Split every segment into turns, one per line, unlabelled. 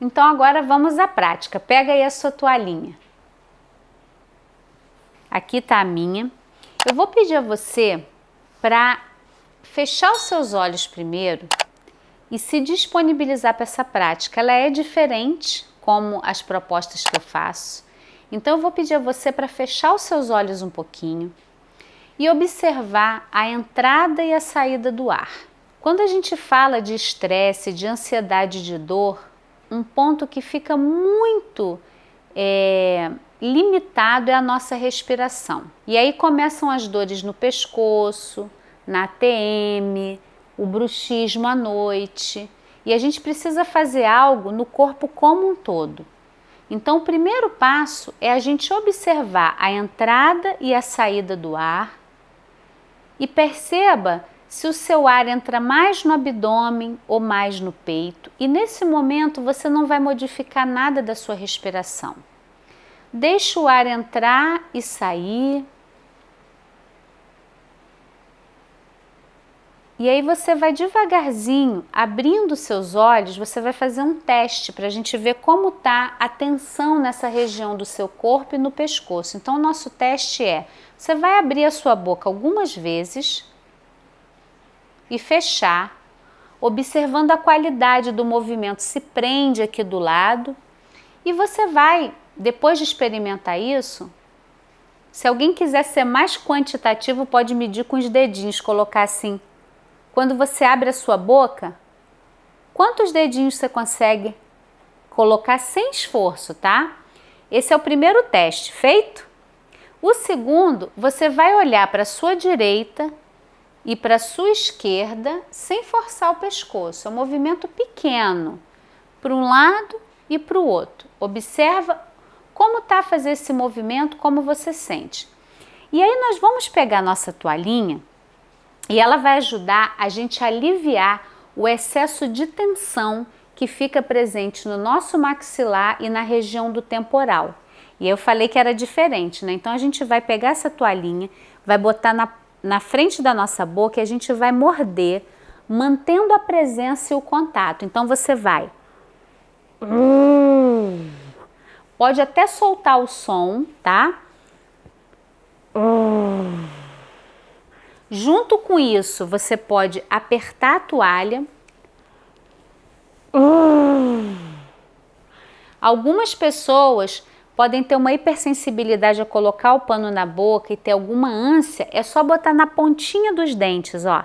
Então agora vamos à prática. Pega aí a sua toalhinha. Aqui tá a minha. Eu vou pedir a você para fechar os seus olhos primeiro e se disponibilizar para essa prática. Ela é diferente como as propostas que eu faço. Então eu vou pedir a você para fechar os seus olhos um pouquinho e observar a entrada e a saída do ar. Quando a gente fala de estresse, de ansiedade, de dor, um ponto que fica muito limitado é a nossa respiração. E aí começam as dores no pescoço, na TM, o bruxismo à noite. E a gente precisa fazer algo no corpo como um todo. Então o primeiro passo é a gente observar a entrada e a saída do ar e perceba se o seu ar entra mais no abdômen ou mais no peito. E nesse momento você não vai modificar nada da sua respiração. Deixa o ar entrar e sair. E aí você vai devagarzinho, abrindo seus olhos, você vai fazer um teste para a gente ver como está a tensão nessa região do seu corpo e no pescoço. Então o nosso teste é, você vai abrir a sua boca algumas vezes e fechar, observando a qualidade do movimento, se prende aqui do lado. E você vai, depois de experimentar isso, se alguém quiser ser mais quantitativo, pode medir com os dedinhos, colocar assim. Quando você abre a sua boca, quantos dedinhos você consegue colocar sem esforço, tá? Esse é o primeiro teste, feito? O segundo, você vai olhar para a sua direita e para a sua esquerda sem forçar o pescoço. É um movimento pequeno, para um lado e para o outro. Observa como está a fazer esse movimento, como você sente. E aí nós vamos pegar a nossa toalhinha e ela vai ajudar a gente a aliviar o excesso de tensão que fica presente no nosso maxilar e na região do temporal. E eu falei que era diferente, né? Então a gente vai pegar essa toalhinha, vai botar na frente da nossa boca e a gente vai morder, mantendo a presença e o contato. Então você vai. Pode até soltar o som, tá? Junto com isso, você pode apertar a toalha. Algumas pessoas podem ter uma hipersensibilidade a colocar o pano na boca e ter alguma ânsia, é só botar na pontinha dos dentes, ó.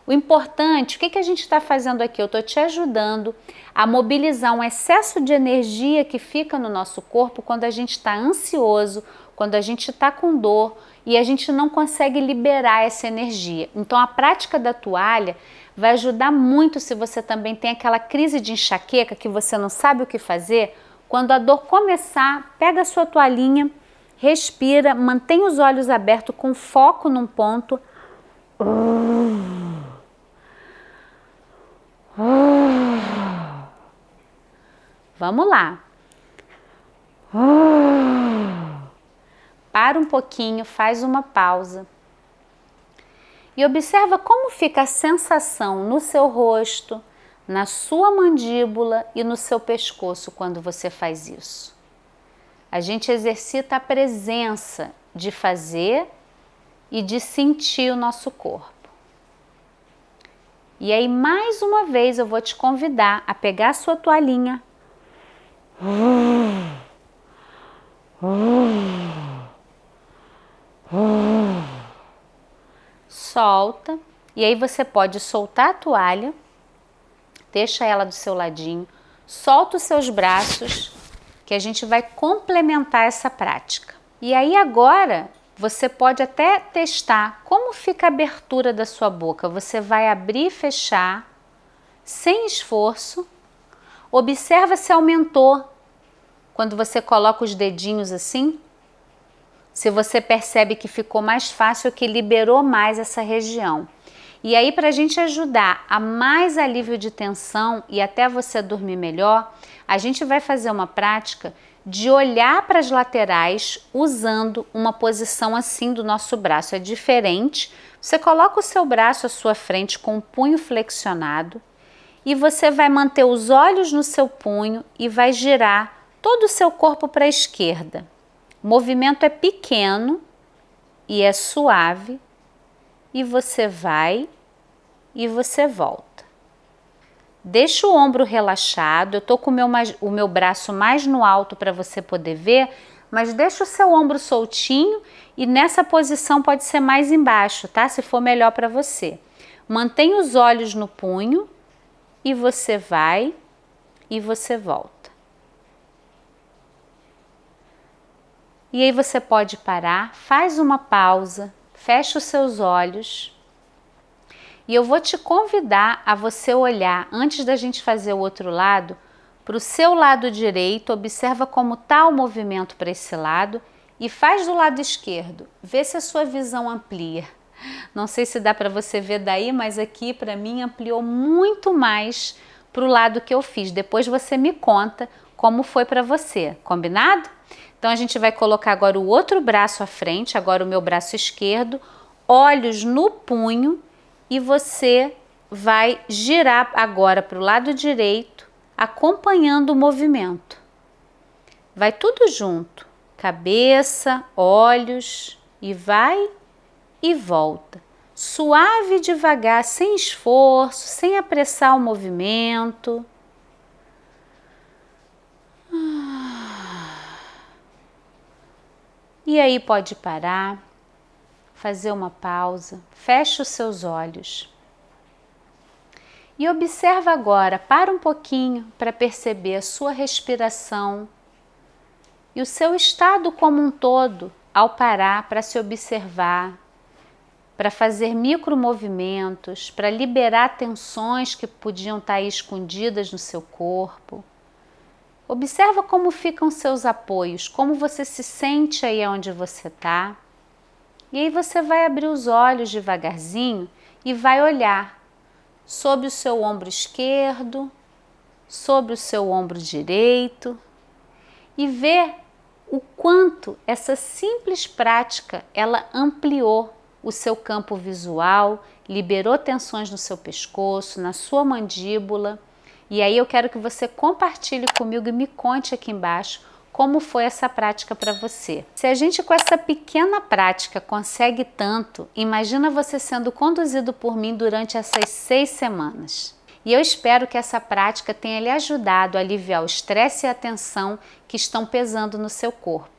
O importante, o que a gente está fazendo aqui? Eu estou te ajudando a mobilizar um excesso de energia que fica no nosso corpo quando a gente está ansioso, quando a gente está com dor e a gente não consegue liberar essa energia. Então a prática da toalha vai ajudar muito se você também tem aquela crise de enxaqueca que você não sabe o que fazer. Quando a dor começar, pega a sua toalhinha, respira, mantém os olhos abertos com foco num ponto. Vamos lá. Para um pouquinho, faz uma pausa. E observa como fica a sensação no seu rosto, na sua mandíbula e no seu pescoço quando você faz isso. A gente exercita a presença de fazer e de sentir o nosso corpo. E aí, mais uma vez, eu vou te convidar a pegar a sua toalhinha. Solta. E aí você pode soltar a toalha, deixa ela do seu ladinho, solta os seus braços, que a gente vai complementar essa prática. E aí agora você pode até testar como fica a abertura da sua boca. Você vai abrir e fechar sem esforço. Observa se aumentou quando você coloca os dedinhos assim. Se você percebe que ficou mais fácil, que liberou mais essa região. E aí, para a gente ajudar a mais alívio de tensão e até você dormir melhor, a gente vai fazer uma prática de olhar para as laterais usando uma posição assim do nosso braço. É diferente. Você coloca o seu braço à sua frente com o punho flexionado e você vai manter os olhos no seu punho e vai girar todo o seu corpo para a esquerda. O movimento é pequeno e é suave, e você vai e você volta. Deixa o ombro relaxado, eu estou com o meu braço mais no alto para você poder ver, mas deixa o seu ombro soltinho e nessa posição pode ser mais embaixo, tá? Se for melhor para você. Mantenha os olhos no punho e você vai e você volta. E aí você pode parar, faz uma pausa, fecha os seus olhos e eu vou te convidar a você olhar, antes da gente fazer o outro lado, para o seu lado direito, observa como está o movimento para esse lado e faz do lado esquerdo, vê se a sua visão amplia. Não sei se dá para você ver daí, mas aqui para mim ampliou muito mais para o lado que eu fiz. Depois você me conta como foi para você, combinado? Então a gente vai colocar agora o outro braço à frente, agora o meu braço esquerdo, olhos no punho e você vai girar agora para o lado direito, acompanhando o movimento. Vai tudo junto, cabeça, olhos e vai e volta. Suave e devagar, sem esforço, sem apressar o movimento. E aí pode parar, fazer uma pausa, fecha os seus olhos. E observa agora, para um pouquinho para perceber a sua respiração e o seu estado como um todo ao parar para se observar, para fazer micromovimentos, para liberar tensões que podiam estar aí escondidas no seu corpo. Observa como ficam seus apoios, como você se sente aí onde você está. E aí você vai abrir os olhos devagarzinho e vai olhar sobre o seu ombro esquerdo, sobre o seu ombro direito e ver o quanto essa simples prática ela ampliou o seu campo visual, liberou tensões no seu pescoço, na sua mandíbula. E aí eu quero que você compartilhe comigo e me conte aqui embaixo como foi essa prática para você. Se a gente com essa pequena prática consegue tanto, imagina você sendo conduzido por mim durante essas 6 semanas. E eu espero que essa prática tenha lhe ajudado a aliviar o estresse e a tensão que estão pesando no seu corpo.